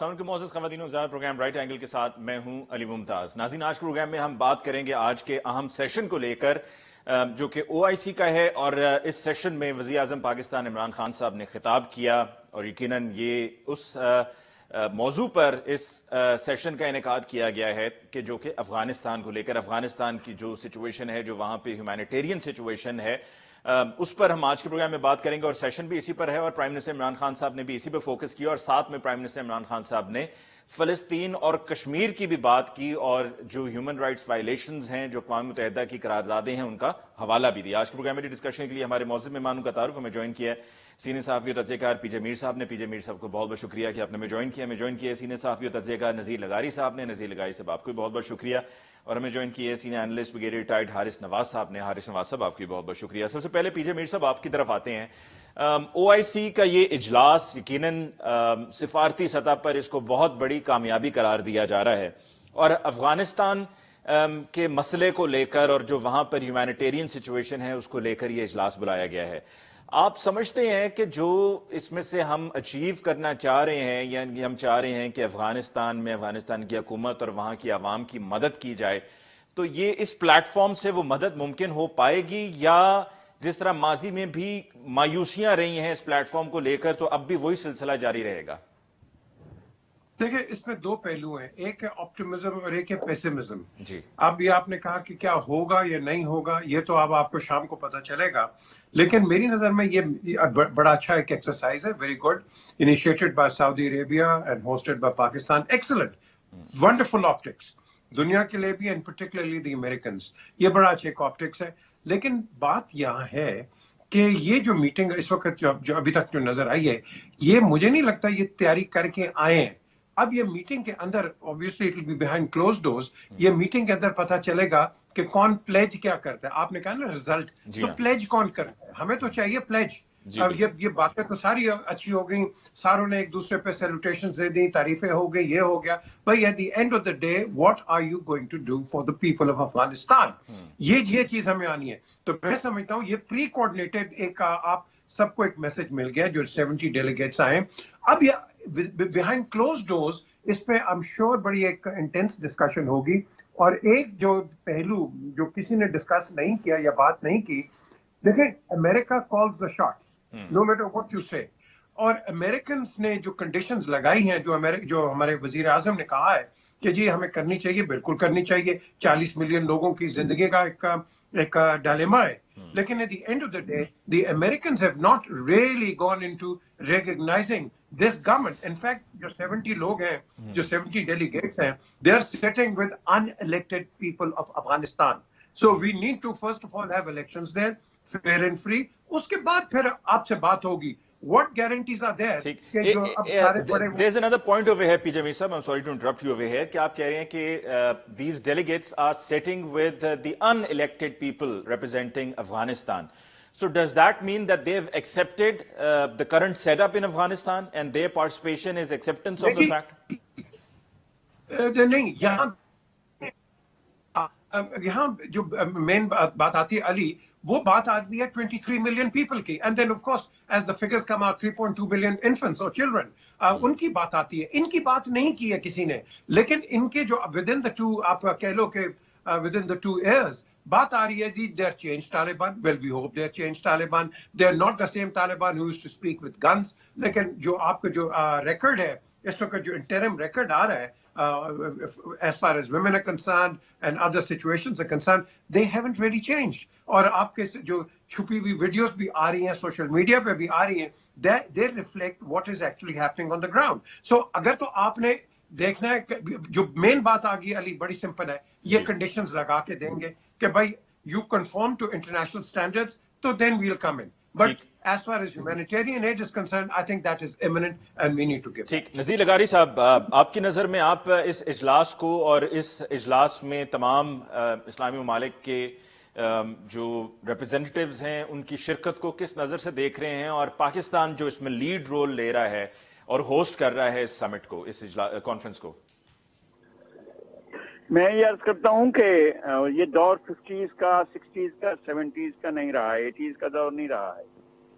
السلام علیکم معزز خواتین و حضرات، پروگرام رائٹ اینگل کے ساتھ میں ہوں علی ممتاز. ناظرین، آج کے پروگرام میں ہم بات کریں گے آج کے اہم سیشن کو لے کر جو کہ او آئی سی کا ہے، اور اس سیشن میں وزیر اعظم پاکستان عمران خان صاحب نے خطاب کیا، اور یقیناً یہ اس موضوع پر اس سیشن کا انعقاد کیا گیا ہے کہ جو کہ افغانستان کو لے کر، افغانستان کی جو سچویشن ہے، جو وہاں پہ ہیومینیٹیرین سچویشن ہے، اس پر ہم آج کے پروگرام میں بات کریں گے. اور سیشن بھی اسی پر ہے، اور پرائم منسٹر عمران خان صاحب نے بھی اسی پہ فوکس کیا، اور ساتھ میں پرائم منسٹر عمران خان صاحب نے فلسطین اور کشمیر کی بھی بات کی، اور جو ہیومن رائٹس وائلیشنز ہیں، جو اقوام متحدہ کی قراردادیں ہیں، ان کا حوالہ بھی دیا. آج کے پروگرام میں ڈسکشن کے لیے ہمارے معزز مہمانوں کا تعارف ہمیں جوائن کیا ہے سینئر صحافی و تجزیہ کار پی جے میر صاحب نے. پی جے میر صاحب کو بہت بہت شکریہ کہ آپ نے ہمیں جوائن کیا. ہمیں جوائن کیا ہے سینئر صحافی و تجزیہ کار نذیر لغاری صاحب نے. نذیر لغاری صاحب آپ کو بھی بہت بہت شکریہ. اور ہمیں جوائن کیے senior analyst brigadier retired Haris Nawaz صاحب نے. حارث نواز صاحب آپ کی بہت بہت شکریہ. سب سے پہلے پی جے میر صاحب آپ کی طرف آتے ہیں. او آئی سی کا یہ اجلاس یقیناً سفارتی سطح پر اس کو بہت بڑی کامیابی قرار دیا جا رہا ہے، اور افغانستان کے مسئلے کو لے کر اور جو وہاں پر ہیومینیٹیرین سچویشن ہے اس کو لے کر یہ اجلاس بلایا گیا ہے. آپ سمجھتے ہیں کہ جو اس میں سے ہم اچیو کرنا چاہ رہے ہیں، یعنی ہم چاہ رہے ہیں کہ افغانستان میں افغانستان کی حکومت اور وہاں کی عوام کی مدد کی جائے، تو یہ اس پلیٹ فارم سے وہ مدد ممکن ہو پائے گی، یا جس طرح ماضی میں بھی مایوسیاں رہی ہیں اس پلیٹ فارم کو لے کر، تو اب بھی وہی سلسلہ جاری رہے گا؟ دیکھیں، اس میں دو پہلو ہیں، ایک ہے آپٹیمزم اور ایک ہے پیسمزم. جی اب یہ آپ نے کہا کہ کیا ہوگا یا نہیں ہوگا، یہ تو اب آپ کو شام کو پتہ چلے گا. لیکن میری نظر میں یہ بڑا اچھا ایک ایکسرسائز ہے، very good, initiated by Saudi Arabia and hosted by Pakistan. Excellent, wonderful optics دنیا کے لیے بھی، اینڈ پرٹیکولرلی دی امریکنز. یہ بڑا اچھا ایک آپٹکس ہے. لیکن بات یہاں ہے کہ یہ جو میٹنگ اس وقت جو ابھی تک جو نظر آئی ہے، یہ مجھے نہیں لگتا یہ تیاری کر کے آئے ہیں. اب یہ میٹنگ کے اندر obviously it will be behind closed doors. یہ میٹنگ کے اندر پتہ چلے گا کہ کون پلیج کیا کرتا ہے. آپ نے کہا نا رزلٹ، جی تو ہاں پلیج کون کرتا ہے؟ ہمیں تو چاہیے پلیج. جی بالکل. یہ باتیں تو ساری اچھی ہو گئیں، ساروں نے ایک دوسرے پہ سیلوٹیشنز دے دی، تعریفیں ہو گئی، یہ ہو گیا. بھائی at the end of the day what are you going to do for the people of Afghanistan? یہ چیز ہمیں آنی ہے. تو میں سمجھتا ہوں یہ پری کوآرڈینیٹڈ ایک آپ سب کو ایک میسج مل گیا جو 70 ڈیلیگیٹس آئے. اب یہ بیہائنڈ کلوز ڈورز اس پہ I'm sure بڑی ایک انٹینس ڈسکشن ہوگی. اور ایک جو پہلو جو کسی نے ڈسکس نہیں کیا یا بات نہیں کی، دیکھیں America calls the shots no matter what you سے. اور امریکنز نے جو کنڈیشنز لگائی ہیں، جو ہمارے وزیر اعظم نے کہا ہے کہ جی ہمیں کرنی چاہیے، بالکل کرنی چاہیے. 40 ملین لوگوں کی زندگی کا ایک ڈائلیما ہے. لیکن at the end of the day, the Americans have not really gone into recognizing this government. In fact, جو 70 لوگ ہیں، جو 70 delegates ہیں، they are sitting with unelected people of Afghanistan. So we need to first of all have elections there, fair and free. اس کے بعد پھر آپ سے بات ہوگی. What guarantees are there کہ جو اب سارے بڑے There's another point over here, PJ Mir sahab. I'm sorry to interrupt you over here. کہ آپ کہہ رہے ہیں کہ these delegates are sitting with the unelected people representing Afghanistan. So does that mean that they've accepted the current setup in Afghanistan and their participation is acceptance of the fact? نہیں، یہاں جو مین بات آتی ہے علی، وہ بات آتی ہے 23 ملین پیپل کی. And then of course as the figures come out 3.2 billion infants اور چلڈرن، ان کی بات آتی ہے. ان کی بات نہیں کی ہے کسی نے. لیکن ان کے جو ود ان دا ٹو، آپ کہہ لو کہ ود ان دا 2 ایئرز بات آ رہی ہے جی they are change Taliban. Well we hope they are change Taliban. They are not the same Taliban who used to speak with guns. لیکن جو آپ کا جو ریکارڈ ہے اس وقت، جو انٹرم ریکارڈ آ رہا ہے as far as women are concerned and other situations are concerned, they haven't really changed. اور آپ کے جو چھپی ہوئی ویڈیوز بھی آ رہی ہیں، سوشل میڈیا پہ بھی آ رہی ہیں، they reflect what is actually happening on the ground. So اگر تو آپ نے دیکھنا ہے، جو مین بات آ گئی علی بڑی سمپل ہے، یہ کنڈیشنز لگا کے دیں گے کہ بھائی you conform to international standards, تو then we'll come in. But as far as humanitarian aid is concerned, I think that is imminent and we need to give ٹھیک. نذیر لغاری صاحب، آپ کی نظر میں آپ اس اجلاس کو اور اس اجلاس میں تمام اسلامی ممالک کے جو ریپرزینٹیوز ہیں ان کی شرکت کو کس نظر سے دیکھ رہے ہیں، اور پاکستان جو اس میں لیڈ رول لے رہا ہے اور ہوسٹ کر رہا ہے اس سمٹ کو، اس کانفرنس کو؟ میں یہ عرض کرتا ہوں کہ یہ دور 50s کا، 60s کا، 70s کا نہیں رہا ہے، 80s کا دور نہیں رہا ہے.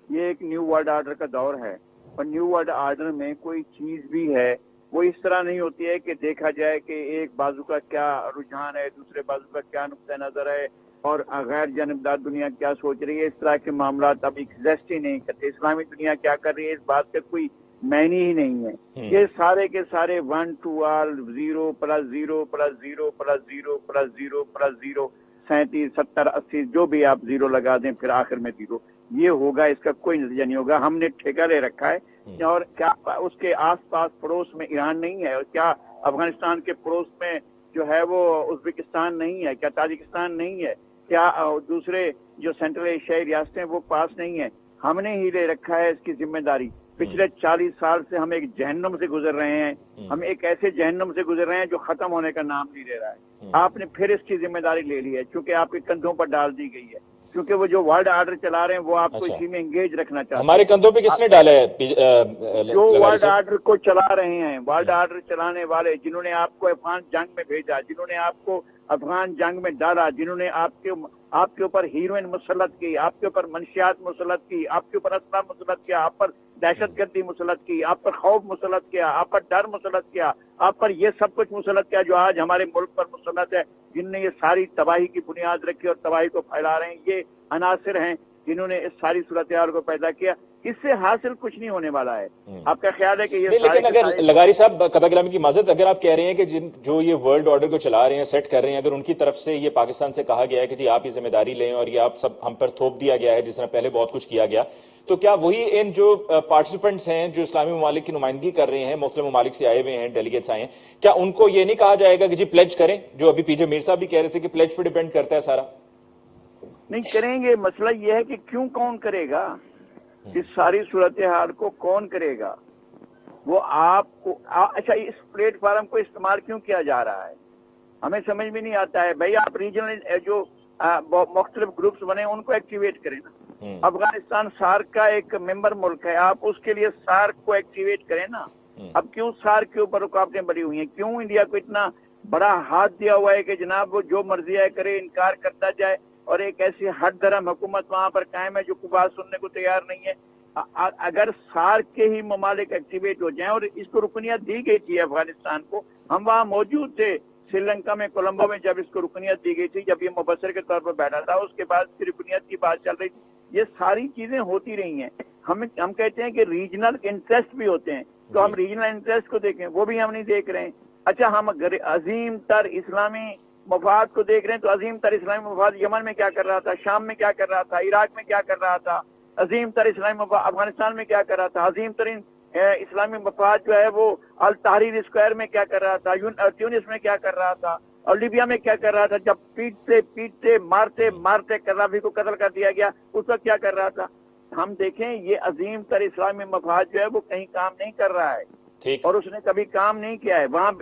یہ ایک نیو ورلڈ آرڈر کا دور ہے، اور نیو ورلڈ آرڈر میں کوئی چیز بھی ہے وہ اس طرح نہیں ہوتی ہے کہ دیکھا جائے کہ ایک بازو کا کیا رجحان ہے, دوسرے بازو کا کیا نقطہ نظر ہے اور غیر جانبدار دنیا کیا سوچ رہی ہے. اس طرح کے معاملات اب ایگزسٹ ہی نہیں کرتے. اسلامی دنیا کیا کر رہی ہے اس بات کا کوئی معنی ہی نہیں ہے. یہ سارے کے سارے 1 to all 0 + 0 + 0 + 0 + 0 + 0 37 70 80 جو بھی آپ 0 لگا دیں پھر آخر میں 0, یہ ہوگا. اس کا کوئی نتیجہ نہیں ہوگا. ہم نے ٹھیکہ لے رکھا ہے. اور کیا اس کے آس پاس پڑوس میں ایران نہیں ہے؟ اور کیا افغانستان کے پڑوس میں جو ہے وہ ازبکستان نہیں ہے؟ کیا تاجکستان نہیں ہے؟ کیا دوسرے جو سینٹرل ایشیائی ریاستیں وہ پاس نہیں ہیں؟ ہم نے ہی لے رکھا ہے اس کی ذمہ داری. پچھلے 40 سال سے ہم ایک جہنم سے گزر رہے ہیں. ہم ایک ایسے جہنم سے گزر رہے ہیں جو ختم ہونے کا نام نہیں لے رہا ہے. آپ نے پھر اس کی ذمہ داری لے لی ہے چونکہ آپ کے کندھوں پر ڈال دی گئی ہے, کیونکہ وہ جو ورلڈ آرڈر چلا رہے ہیں وہ آپ کو اسی میں انگیج رکھنا چاہتے ہیں. ہمارے کندھوں پہ کس نے ڈالا ہے جو ورلڈ آرڈر کو چلا رہے ہیں, ورلڈ آرڈر چلانے والے, جنہوں نے آپ کو افغان جنگ میں بھیجا, جنہوں نے آپ کو افغان جنگ میں ڈالا, جنہوں نے آپ کے اوپر ہیروئن مسلط کی, آپ کے اوپر منشیات مسلط کی, آپ کے اوپر اسلحہ مسلط کیا, آپ پر دہشت گردی مسلط کی, آپ پر خوف مسلط کیا, آپ پر ڈر مسلط کیا, آپ پر یہ سب کچھ مسلط کیا جو آج ہمارے ملک پر مسلط ہے, جن نے یہ ساری تباہی کی بنیاد رکھی اور تباہی کو پھیلا رہے ہیں. یہ عناصر ہیں جنہوں نے اس ساری صورتحال کو پیدا کیا. اس سے حاصل کچھ نہیں ہونے والا ہے. آپ کا خیال ہے کہ یہ لیکن اگر لغاری صاحب قطع کلامی کی معذرت, اگر آپ کہہ رہے ہیں کہ جو یہ ورلڈ آرڈر کو چلا رہے ہیں, سیٹ کر رہے ہیں, اگر ان کی طرف سے یہ پاکستان سے کہا گیا ہے کہ جی آپ یہ ذمہ داری لیں اور یہ آپ سب ہم پر تھوپ دیا گیا ہے جس طرح پہلے بہت کچھ کیا گیا, تو کیا وہی ان جو پارٹیسپینٹس ہیں جو اسلامی ممالک کی نمائندگی کر رہے ہیں, مختلف ممالک سے آئے ہوئے ہیں, ڈیلیگیٹس آئے ہیں, کیا ان کو یہ نہیں کہا جائے گا کہ جی پلیج کریں, جو ابھی پی جے میر صاحب بھی کہہ رہے تھے کہ پلیج پہ ڈیپینڈ کرتا ہے سارا؟ نہیں کریں گے. مسئلہ یہ ہے کہ کیوں کون کرے گا اس ساری صورتحال کو, کون کرے گا وہ آپ کو. اچھا اس پلیٹ فارم کو استعمال کیوں کیا جا رہا ہے ہمیں سمجھ میں نہیں آتا ہے. بھائی آپ ریجنل جو مختلف گروپس بنے ان کو ایکٹیویٹ کریں نا. افغانستان سارک کا ایک ممبر ملک ہے, آپ اس کے لیے سارک کو ایکٹیویٹ کریں نا. اب کیوں سارک کے اوپر رکاوٹیں بڑی ہوئی ہیں؟ کیوں انڈیا کو اتنا بڑا ہاتھ دیا ہوا ہے کہ جناب وہ جو مرضی ہے کرے, انکار کرتا جائے, اور ایک ایسی ہٹ درم حکومت وہاں پر قائم ہے جو کوئی بات سننے کو تیار نہیں ہے. اگر سارک کے ہی ممالک ایکٹیویٹ ہو جائیں, اور اس کو رکنیت دی گئی تھی افغانستان کو, ہم وہاں موجود تھے سری لنکا میں کولمبو میں جب اس کو رکنیت دی گئی تھی, جب یہ مبصر کے طور پر بیٹھا تھا, اس کے بعد رکنیت کی بات چل رہی تھی. یہ ساری چیزیں ہوتی رہی ہیں. ہم کہتے ہیں کہ ریجنل انٹرسٹ بھی ہوتے ہیں, تو ہم ریجنل انٹرسٹ کو دیکھیں, وہ بھی ہم نہیں دیکھ رہے ہیں. اچھا ہم عظیم تر اسلامی مفاد کو دیکھ رہے ہیں, تو عظیم تر اسلامی مفاد یمن میں کیا کر رہا تھا, شام میں کیا کر رہا تھا, عراق میں کیا کر رہا تھا, عظیم تر اسلامی مفاد افغانستان میں کیا کر رہا تھا, عظیم ترین اسلامی مفاد جو ہے وہ التحریر اسکوائر میں کیا کر رہا تھا, ٹیونس میں کیا کر رہا تھا, اور لیبیا میں کیا کر رہا تھا, جب پیٹتے مارتے قذافی کو قتل کر دیا گیا, اس وقت کیا کر رہا تھا. ہم دیکھیں یہ عظیم تر اسلامی مفاد جو ہے وہ کہیں کام نہیں کر رہا ہے, اور اس نے کبھی کام نہیں کیا ہے. وہاں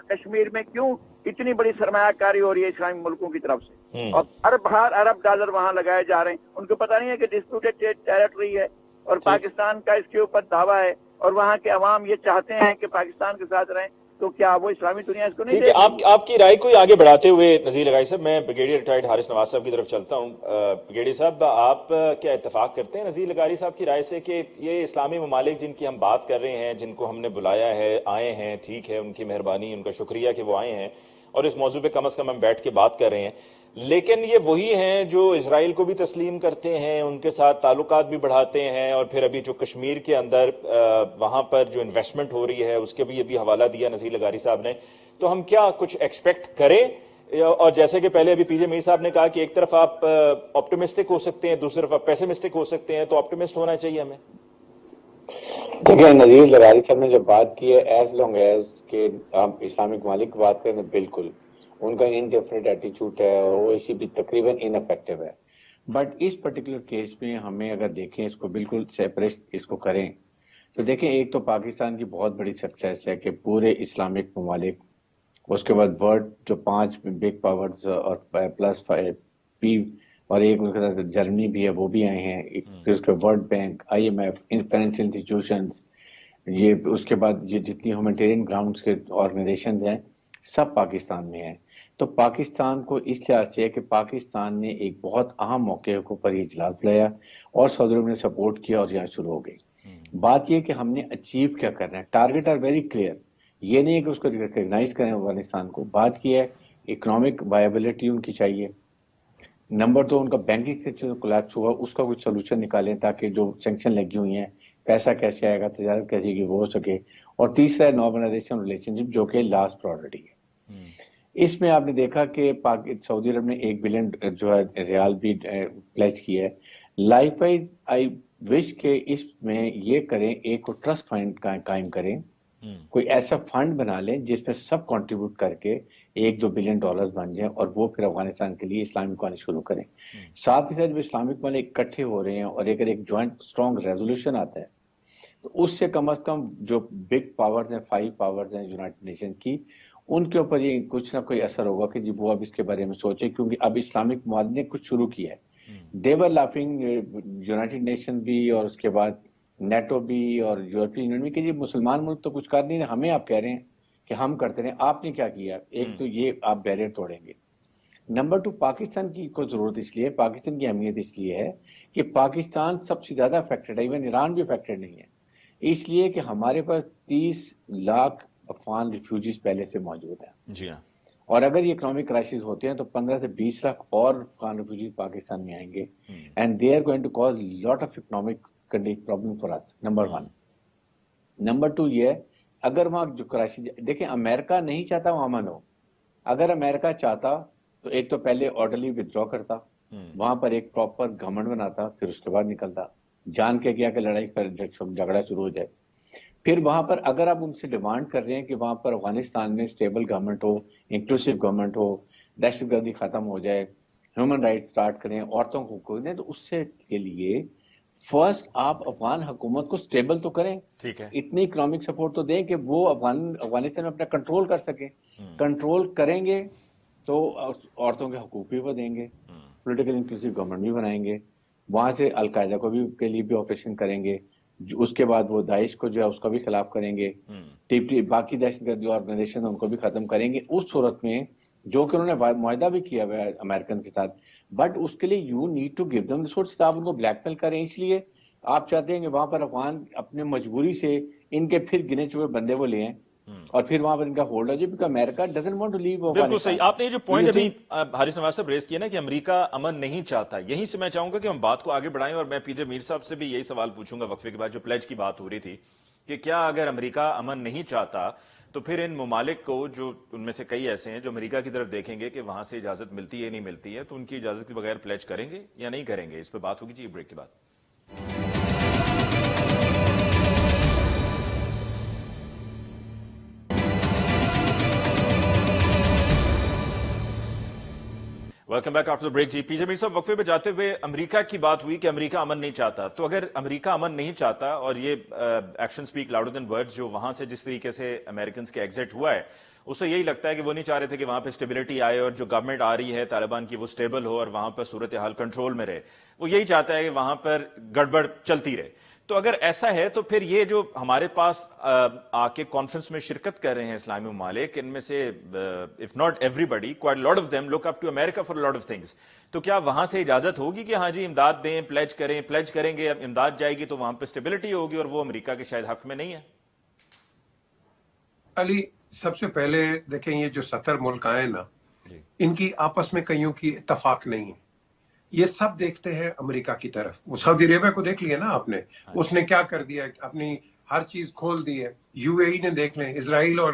کشمیر میں کیوں اتنی بڑی سرمایہ کاری ہو رہی ہے اسلامی ملکوں کی طرف سے, اور ارب ڈالر وہاں لگائے جا رہے ہیں. ان کو پتہ نہیں ہے کہ ڈسپیوٹڈ ٹیریٹری ہے اور پاکستان کا اس کے اوپر دعویٰ ہے, اور وہاں کے عوام یہ چاہتے ہیں کہ پاکستان کے ساتھ رہیں. تو کیا وہ اسلامی دنیا اس کو نہیں دیکھ رہی؟ آپ کی رائے کو آگے بڑھاتے ہوئے نذیر لغاری صاحب, میں بریگیڈیئر ریٹائرڈ حارث نواز صاحب کی طرف چلتا ہوں. بریگیڈیئر صاحب, آپ کیا اتفاق کرتے ہیں نذیر لغاری صاحب کی رائے سے کہ یہ اسلامی ممالک جن کی ہم بات کر رہے ہیں, جن کو ہم نے بلایا ہے, آئے ہیں, ٹھیک ہے, ان کی مہربانی, ان کا شکریہ کہ وہ آئے ہیں اور اس موضوع پہ کم از کم ہم بیٹھ کے بات کر رہے ہیں, لیکن یہ وہی ہیں جو اسرائیل کو بھی تسلیم کرتے ہیں, ان کے ساتھ تعلقات بھی بڑھاتے ہیں, اور پھر ابھی جو کشمیر کے اندر وہاں پر جو انویسٹمنٹ ہو رہی ہے اس کے بھی ابھی حوالہ دیا نذیر لغاری صاحب نے. تو ہم کیا کچھ ایکسپیکٹ کریں؟ اور جیسے کہ پہلے ابھی پی جے میر صاحب نے کہا کہ ایک طرف آپ آپٹیمسٹک ہو سکتے ہیں, دوسری طرف آپ پیسمسٹک ہو سکتے ہیں, تو آپٹیمسٹ ہونا چاہیے ہمیں. دیکھیں نذیر لغاری صاحب نے جو بات کی ہے, ایز لانگ ایز کہ ہم اسلامک ممالک کی بات کریں, بالکل ان کا انڈیفرنٹ ایٹیچیوڈ ہے اور وہ اسی بھی تقریباً ان افیکٹو ہے. بٹ اس پرٹیکولر کیس میں ہمیں اگر دیکھیں اس کو بالکل سیپریٹ اس کو کریں, تو دیکھیں ایک تو پاکستان کی بہت بڑی سکسیس ہے کہ پورے اسلامک ممالک, اس کے بعد ورلڈ جو 5 بگ پاورز اور پلس پی, اور ایک ان کے ساتھ جرمنی بھی ہے, وہ بھی آئے ہیں, اس کے world bank, I M F, financial institutions, یہ اس کے بعد یہ جتنی ہیومینٹیرین گراؤنڈز کے آرگنائزیشنز ہیں سب پاکستان میں ہیں. تو پاکستان کو اس لحاظ سے ہے کہ پاکستان نے ایک بہت اہم موقع کے اوپر یہ اجلاس بلایا اور سعودی عرب نے سپورٹ کیا اور یہاں شروع ہو گئی. بات یہ کہ ہم نے اچیو کیا کرنا ہے. Target are very clear. یہ نہیں ہے کہ اس کو ریکگنائز کریں افغانستان کو. بات یہ ہے اکنامک وائبلٹی ان کی چاہیے. نمبر 2 ان کا بینکنگ سسٹم کولیپس ہوا, اس کا کچھ سولوشن نکالیں تاکہ جو سینکشن لگی ہوئی ہیں پیسہ کیسے آئے گا, تجارت کیسے کی وہ ہو سکے. اور تیسرا ہے نارملائزیشن ریلیشن شپ جو کہ لاسٹ پرائورٹی ہے. اس میں آپ نے دیکھا کہ سعودی عرب نے 1 بلین جو ہے ریال بھی پلیج کیا ہے. لائک وائز آئی وش کہ اس میں یہ کریں, ایک ٹرسٹ فنڈ قائم کریں, کوئی ایسا فنڈ بنا لیں جس پہ سب کنٹریبیوٹ کر کے $1-2 بلین بن جائیں اور وہ پھر افغانستان کے لیے اسلامک کالج شروع کریں. ساتھ ہی ساتھ جب اسلامک ملک اکٹھے ہو رہے ہیں اور اگر ایک جوائنٹ اسٹرانگ ریزولوشن آتا ہے تو اس سے کم از کم جو بگ پاورز ہیں 5 پاورز ہیں یونائٹڈ نیشن کی, ان کے اوپر یہ کچھ نہ کوئی اثر ہوگا کہ جی وہ اب اس کے بارے میں سوچیں, کیونکہ اب اسلامک معاہدے نے کچھ شروع کیا ہے. دیور لافنگ یونائٹڈ نیشن بھی اور اس کے بعد نیٹو بھی اور یورپین یونین بھی کہ یہ مسلمان ملک تو کچھ کر نہیں رہے, ہمیں آپ کہہ رہے ہیں کہ ہم کرتے رہے. آپ نے کیا کیا؟ ایک تو یہ آپ بیریئر توڑیں گے. نمبر 2 پاکستان کی کو ضرورت اس لیے, پاکستان کی اہمیت اس لیے ہے کہ پاکستان سب سے زیادہ افیکٹڈ ہے, ایون ایران بھی افیکٹڈ نہیں ہے, اس لیے کہ ہمارے پاس 30 لاکھ افغان ریفیوجیز پہلے سے موجود ہیں. جی ہاں. اور اگر یہ اکنامک کرائسس ہوتے ہیں تو 15 سے 20 لاکھ اور افغان ریفیوجیز پاکستان میں آئیں گے, and they are going to cause lot of economic problem for us. Number 1. Number 2 یہ ہے اگر وہاں جو کرائسس, دیکھیں امریکہ نہیں چاہتا وہاں امن ہو. اگر امریکہ چاہتا تو ایک تو پہلے آرڈرلی ودرا کرتا, وہاں پر ایک پراپر گورنمنٹ بناتا, پھر اس کے بعد نکلتا. جان کے گیا کہ لڑائی پر جھگڑا شروع ہو جائے. پھر وہاں پر اگر آپ ان سے ڈیمانڈ کر رہے ہیں کہ وہاں پر افغانستان میں اسٹیبل گورنمنٹ ہو, انکلوسیو گورنمنٹ ہو, دہشت گردی ختم ہو جائے, ہیومن رائٹ سٹارٹ کریں, عورتوں کو حقوق دیں, تو اس سے کے لیے فرسٹ آپ افغان حکومت کو اسٹیبل تو کریں. ٹھیک ہے. اتنی اکنامک سپورٹ تو دیں کہ وہ افغانستان میں اپنا کنٹرول کر سکیں. کنٹرول کریں گے تو عورتوں کے حقوق بھی وہ دیں گے, پولیٹیکل انکلوسیو گورنمنٹ بھی بنائیں گے, وہاں سے القاعدہ کو بھی کے لیے بھی آپریشن کریں گے, اس کے بعد وہ داعش کو جو ہے اس کا بھی خلاف کریں گے, باقی دہشت گردی آرگنائزیشن ان کو بھی ختم کریں گے. اس صورت میں جو کہ انہوں نے معاہدہ بھی کیا ہوا ہے امریکن کے ساتھ, بٹ اس کے لیے you need to give them resources. آپ ان کو بلیک میل کریں, اس لیے آپ چاہتے ہیں کہ وہاں پر افغان اپنے مجبوری سے ان کے پھر گنے چوئے بندے وہ لے ہیں اور پھر وہاں پر ان کا ہولڈ ہو جائے, کیونکہ امریکہ ڈزنٹ وانٹ ٹو لیو. بالکل صحیح. آپ نے جو پوائنٹ ابھی حارث نواز صاحب ریز کیا نا کہ امریکہ امن نہیں چاہتا, یہیں سے میں چاہوں گا کہ ہم بات کو آگے بڑھائیں, اور میں پی جے میر صاحب سے بھی یہی سوال پوچھوں گا وقفے کے بعد. جو پلیج کی بات ہو رہی تھی کہ کیا اگر امریکہ امن نہیں چاہتا تو پھر ان ممالک کو, جو ان میں سے کئی ایسے ہیں جو امریکہ کی طرف دیکھیں گے کہ وہاں سے اجازت ملتی ہے نہیں ملتی ہے, تو ان کی اجازت کے بغیر پلیج کریں گے یا نہیں کریں گے؟ اس پہ بات ہوگی جی بریک کے بعد. Welcome back after break. جی پی جے میر صاحب, وقفے پہ جاتے ہوئے امریکہ کی بات ہوئی کہ امریکہ امن نہیں چاہتا, تو اگر امریکہ امن نہیں چاہتا اور یہ action speak louder than words, جو وہاں سے جس طریقے سے امریکنز کے ایگزٹ ہوا ہے, اس سے یہی لگتا ہے کہ وہ نہیں چاہ رہے تھے کہ وہاں پہ اسٹیبلٹی آئے اور جو گورنمنٹ آ رہی ہے طالبان کی وہ اسٹیبل ہو اور وہاں پر صورتحال کنٹرول میں رہے. وہ یہی چاہتا ہے کہ وہاں پر گڑبڑ چلتی رہے. تو اگر ایسا ہے تو پھر یہ جو ہمارے پاس آ کے کانفرنس میں شرکت کر رہے ہیں اسلامی ممالک, ان میں سے if not everybody, quite lot of them look up to America for lot of things, تو کیا وہاں سے اجازت ہوگی کہ ہاں جی امداد دیں, پلیج کریں گے, امداد جائے گی تو وہاں پہ اسٹیبلٹی ہوگی, اور وہ امریکہ کے شاید حق میں نہیں ہے؟ علی, سب سے پہلے دیکھیں یہ جو 70 ملک آئے نا, ان کی آپس میں کئیوں کی اتفاق نہیں ہے. یہ سب دیکھتے ہیں امریکہ کی طرف. وہ سعودی عربیہ کو دیکھ لیا نا آپ نے, اس نے کیا کر دیا, اپنی ہر چیز کھول دی ہے. یو اے ای نے دیکھ لیں, اسرائیل اور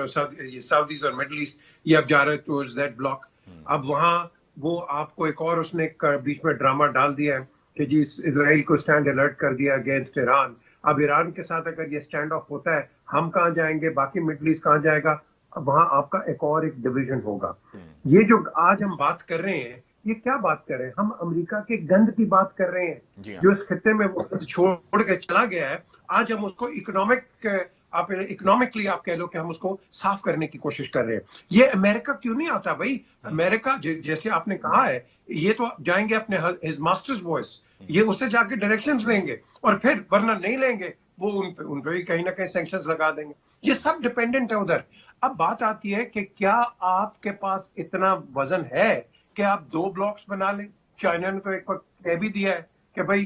سعودیز اور مڈل ایسٹ, یہ اب جا رہے ٹورڈز دیٹ بلاک. اب وہاں وہ آپ کو ایک اور اس نے بیچ میں ڈرامہ ڈال دیا ہے کہ جی اسرائیل کو اسٹینڈ الرٹ کر دیا اگینسٹ ایران. اب ایران کے ساتھ اگر یہ اسٹینڈ آف ہوتا ہے, ہم کہاں جائیں گے, باقی مڈل ایسٹ کہاں جائے گا؟ اب وہاں آپ کا ایک اور ایک ڈویژن ہوگا. یہ جو آج ہم بات کر رہے ہیں, یہ کیا بات کر رہے ہیں ہم؟ امریکہ کے گند کی بات کر رہے ہیں جو اس خطے میں چھوڑ کے چلا گیا ہے. آج ہم اس کو اکنامکلی آپ کہہ لو کہ ہم اس کو صاف کرنے کی کوشش کر رہے ہیں. یہ امریکہ کیوں نہیں آتا بھائی؟ امریکہ جیسے آپ نے کہا ہے, یہ تو جائیں گے اپنے ہز ماسٹرز وائس, یہ اس سے جا کے ڈائریکشنز لیں گے, اور پھر ورنہ نہیں لیں گے وہ ان پہ بھی کہیں نہ کہیں سینکشنز لگا دیں گے. یہ سب ڈیپینڈنٹ ہے ادھر. اب بات آتی ہے کہ کیا آپ کے پاس اتنا وزن ہے کہ آپ 2 بلاکس بنا لیں؟ چائنا نے تو ایک وقت کہہ بھی دیا ہے کہ بھائی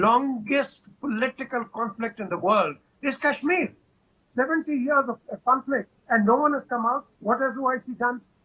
longest political conflict in the world is Kashmir. 70 years of conflict and no one has come out. What has OIC done?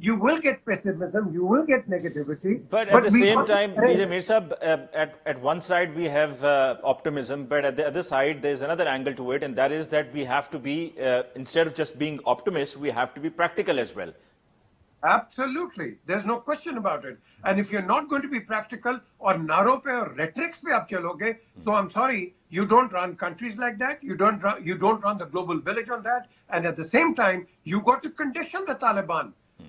you will get pessimism, you will get negativity, but at the same time, Mir Sahab, at one side we have optimism, but at the other side there's another angle to it, and that is that we have to be instead of just being optimists, we have to be practical as well. Absolutely, there's no question about it. And if you're not going to be practical or narrow pe or rhetorics pe aap chaloge, so I'm sorry, you don't run countries like that. You don't run the global village on that. And at the same time, you got to condition the Taliban.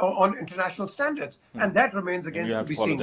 on international standards, and that remains again to be seen.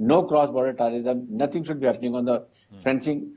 no cross border terrorism, nothing should be happening on the fencing,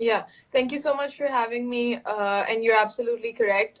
Yeah, thank you so much for having me. And you're absolutely correct.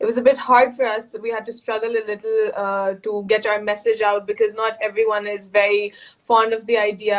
It was a bit hard for us. We had to struggle a little to get our message out because not everyone is very fond of the idea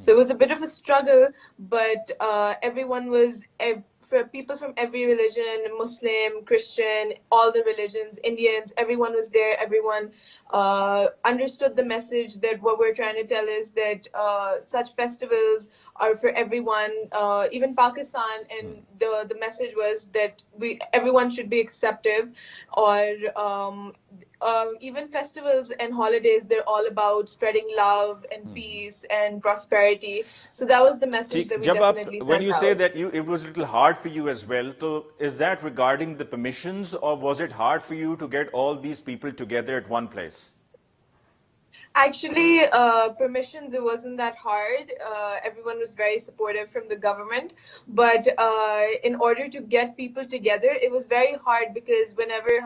So it was a bit of a struggle, but everyone was. For people from every religion, Muslim, Christian, all the religions, Indians, everyone was there. Everyone understood the message that what we're trying to tell is that such festivals are for everyone, even Pakistan, and the message was that everyone should be acceptive, or even festivals and holidays, they're all about spreading love and peace and prosperity. So that was the message that we definitely sent out. When you say that it was a little hard for you as well, so is that regarding the permissions or was it hard for you to get all these people together at one place? Actually, permissions, it wasn't that hard. Everyone was very supportive from the government. But in order to get people together, it was very hard because whenever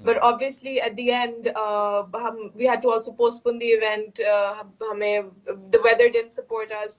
But obviously, at the end, we had to also postpone the event. The weather didn't support us.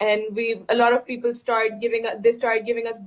and a lot of people started giving us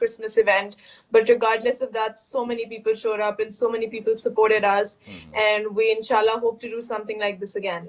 Christmas event, but regardless of that, so many people showed up and so many people supported us, and we inshallah hope to do something like this again.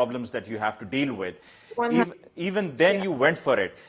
problems that you have to deal with. Even then you went for it.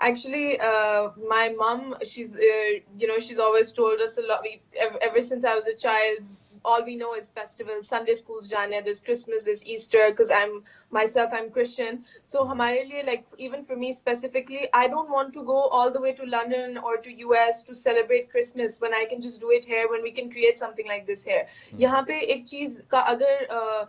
Actually, my mom, she's always told us a lot. Ever since I was a child, all we know is festivals, Sunday schools jane, there's Christmas, there's Easter, because I'm Christian. So hamare liye, like even for me specifically, I don't want to go all the way to London or to US to celebrate Christmas when I can just do it here, when we can create something like this here. Yahan pe ek cheez ka agar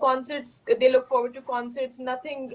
concerts, they look forward to concerts, nothing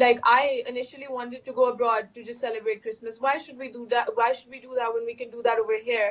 like I initially wanted to go abroad to just celebrate Christmas. Why should we do that? Why should we do that when we can do that over here?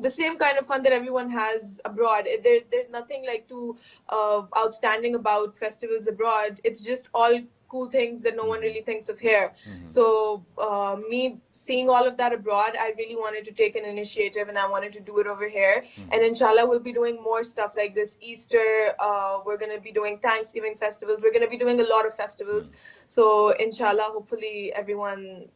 The same kind of fun that everyone has abroad. There's nothing like too outstanding about festivals abroad. It's just all cool things that no one really thinks of here. So me seeing all of that abroad, I really wanted to take an initiative and I wanted to do it over here. And inshallah we'll be doing more stuff like this. Easter, we're going to be doing Thanksgiving festivals. We're going to be doing a lot of festivals. So inshallah, hopefully everyone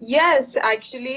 Yes, actually,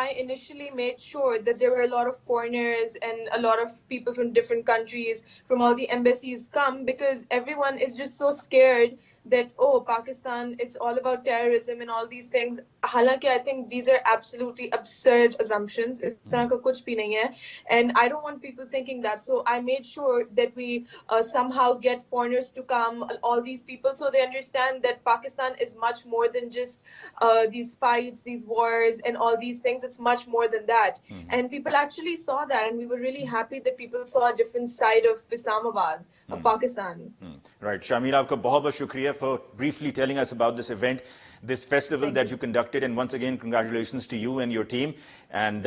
I initially made sure that there were a lot of foreigners and a lot of people from different countries, from all the embassies come because everyone is just so scared that, oh, Pakistan, it's all about terrorism and all these things. Halanki, I think these are absolutely absurd assumptions. Is tarah ka kuch bhi nahi hai. And I don't want people thinking that. So I made sure that we somehow get foreigners to come, all these people, so they understand that Pakistan is much more than just these fights, these wars, and all these things. It's much more than that. And people actually saw that, and we were really happy that people saw a different side of Islamabad, of Pakistan. Right. Shamira, aapka bahut bahut shukriya for briefly telling us about this event, this festival that you conducted, and once again congratulations to you and your team, and